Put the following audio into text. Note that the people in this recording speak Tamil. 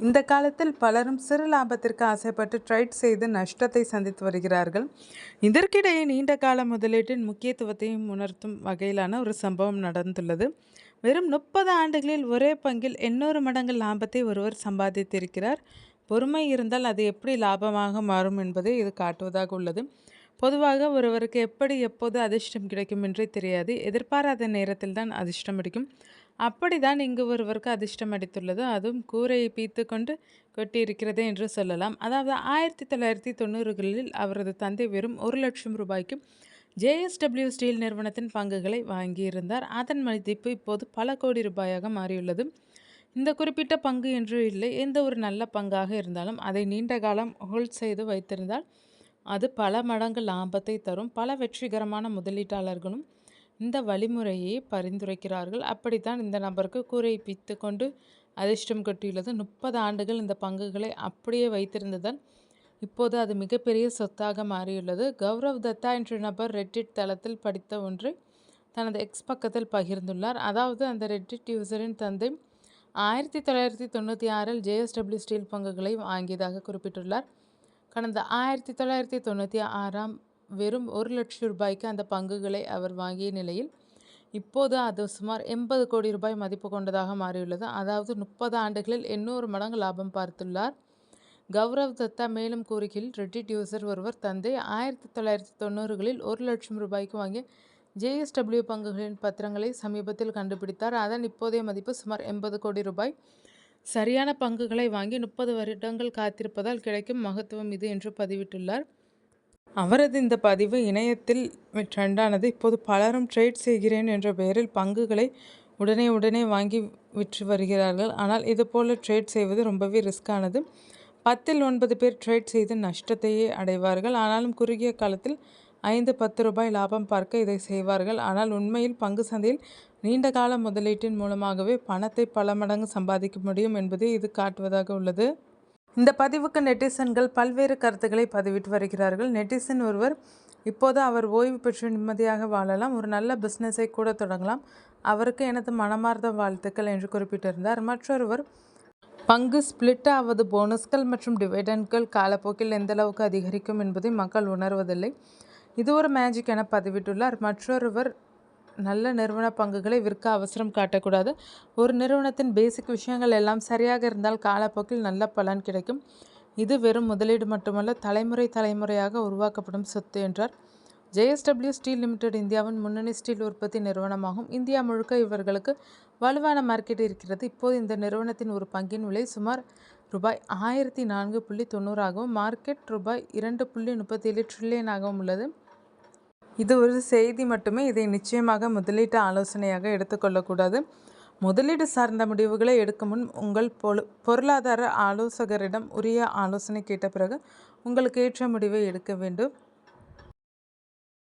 இந்த காலத்தில் பலரும் சிறு லாபத்திற்கு ஆசைப்பட்டு ட்ரேட் செய்து நஷ்டத்தை சந்தித்து வருகிறார்கள். இதற்கிடையே நீண்ட கால முதலீட்டின் முக்கியத்துவத்தையும் உணர்த்தும் வகையிலான ஒரு சம்பவம் நடந்துள்ளது. வெறும் 30 ஆண்டுகளில் ஒரே பங்கில் 800 மடங்கு லாபத்தை ஒருவர் சம்பாதித்திருக்கிறார். பொறுமை இருந்தால் அது எப்படி லாபமாக மாறும் என்பதை இது காட்டுவதாக உள்ளது. பொதுவாக ஒருவருக்கு எப்படி எப்போது அதிர்ஷ்டம் கிடைக்கும் என்றே தெரியாது. எதிர்பாராத நேரத்தில் தான் அதிர்ஷ்டம் அடிக்கும். அப்படிதான் இங்கு ஒருவருக்கு அதிர்ஷ்டம் அடித்துள்ளது. அதுவும் கூரையை பீத்து கொண்டு கொட்டியிருக்கிறது என்று சொல்லலாம். அதாவது 1990களில் அவரது தந்தை வெறும் 1,00,000 ரூபாய்க்கு ஜேஎஸ்டபிள்யூ ஸ்டீல் நிறுவனத்தின் பங்குகளை வாங்கியிருந்தார். அதன் மதிப்பு இப்போது பல கோடி ரூபாயாக மாறியுள்ளது. இந்த குறிப்பிட்ட பங்கு என்று இல்லை, எந்த ஒரு நல்ல பங்காக இருந்தாலும் அதை நீண்ட காலம் ஹோல்ட் செய்து வைத்திருந்தால் அது பல மடங்கு லாபத்தை தரும். பல வெற்றிகரமான முதலீட்டாளர்களும் இந்த வழிமுறையை பரிந்துரைக்கிறார்கள். அப்படித்தான் இந்த நபருக்கு கூரையை பித்து கொண்டு அதிர்ஷ்டம் கொட்டியுள்ளது. 30 ஆண்டுகள் இந்த பங்குகளை அப்படியே வைத்திருந்ததால் இப்போது அது மிகப்பெரிய சொத்தாக மாறியுள்ளது. கௌரவ் தத்தா என்ற நபர் ரெட்டிட் தளத்தில் படித்த ஒன்றை தனது எக்ஸ் பக்கத்தில் பகிர்ந்துள்ளார். அதாவது அந்த ரெட்டிட் யூசரின் தந்தை 1996இல் ஜேஎஸ்டபிள்யூ ஸ்டீல் பங்குகளை வாங்கியதாக குறிப்பிட்டுள்ளார். கடந்த 1996ஆம் வெறும் 1,00,000 ரூபாய்க்கு அந்த பங்குகளை அவர் வாங்கிய நிலையில் இப்போது அது சுமார் 80 கோடி ரூபாய் மதிப்பு கொண்டதாக மாறியுள்ளது. அதாவது 30 ஆண்டுகளில் 800 மடங்கு லாபம் பார்த்துள்ளார். கௌரவ் தத்தா மேலும் கூறுகையில், ரெட்டிட் யூசர் ஒருவர் தந்தை 1990களில் 1,00,000 ரூபாய்க்கு வாங்கிய ஜேஎஸ்டபிள்யூ பங்குகளின் பத்திரங்களை சமீபத்தில் கண்டுபிடித்தார். அதன் இப்போதைய மதிப்பு சுமார் 80 கோடி ரூபாய். சரியான பங்குகளை வாங்கி 30 வருடங்கள் காத்திருப்பதால் கிடைக்கும் மகத்துவம் இது என்று பதிவிட்டுள்ளார். அவரது இந்த பதிவு இணையத்தில் ட்ரெண்டானது. இப்போது பலரும் ட்ரேட் செய்கிறேன் என்ற பெயரில் பங்குகளை உடனே வாங்கி விற்று வருகிறார்கள். ஆனால் இதுபோல் ட்ரேட் செய்வது ரொம்பவே ரிஸ்கானது. 10ல் 9 பேர் ட்ரேட் செய்து நஷ்டத்தையே அடைவார்கள். ஆனாலும் குறுகிய காலத்தில் 5-10 ரூபாய் லாபம் பார்க்க இதை செய்வார்கள். ஆனால் உண்மையில் பங்கு சந்தையில் நீண்ட கால முதலீட்டின் மூலமாகவே பணத்தை பல மடங்கு சம்பாதிக்க முடியும் என்பதை இது காட்டுவதாக உள்ளது. இந்த பதிவுக்கு நெட்டிசன்கள் பல்வேறு கருத்துக்களை பதிவிட்டு வருகிறார்கள். நெட்டிசன் ஒருவர், இப்போது அவர் ஓய்வு பெற்று நிம்மதியாக வாழலாம், ஒரு நல்ல பிஸ்னஸை கூட தொடங்கலாம், அவருக்கு எனது மனமார்ந்த வாழ்த்துக்கள் என்று குறிப்பிட்டிருந்தார். மற்றொருவர், பங்கு ஸ்பிளிட் ஆவது போனஸ்கள் மற்றும் டிவிடெண்ட்கள் காலப்போக்கில் எந்தளவுக்கு அதிகரிக்கும் என்பதை மக்கள் உணர்வதில்லை, இது ஒரு மேஜிக் என பதிவிட்டுள்ளார். மற்றொருவர், நல்ல நிறுவன பங்குகளை விற்க அவசரம் காட்டக்கூடாது, ஒரு நிறுவனத்தின் பேசிக் விஷயங்கள் எல்லாம் சரியாக இருந்தால் காலப்போக்கில் நல்ல பலன் கிடைக்கும், இது வெறும் முதலீடு மட்டுமல்ல, தலைமுறையாக உருவாக்கப்படும் சொத்து என்றார். ஜேஎஸ்டபிள்யூ ஸ்டீல் லிமிடெட் இந்தியாவின் முன்னணி ஸ்டீல் உற்பத்தி நிறுவனமாகும். இந்தியா முழுக்க இவர்களுக்கு வலுவான மார்க்கெட் இருக்கிறது. இப்போது இந்த நிறுவனத்தின் ஒரு பங்கின் விலை சுமார் ரூபாய் 1004.90 ஆகவும் மார்க்கெட் ரூபாய் 2.37 ட்ரில்லியனாகவும் உள்ளது. இது ஒரு செய்தி மட்டுமே. இதை நிச்சயமாக முதலீட்டு ஆலோசனையாக எடுத்துக்கொள்ளக்கூடாது. முதலீடு சார்ந்த முடிவுகளை எடுக்கும் முன் உங்கள் பொருளாதார ஆலோசகரிடம் உரிய ஆலோசனை கேட்ட பிறகு உங்களுக்கு ஏற்ற முடிவை எடுக்க வேண்டும்.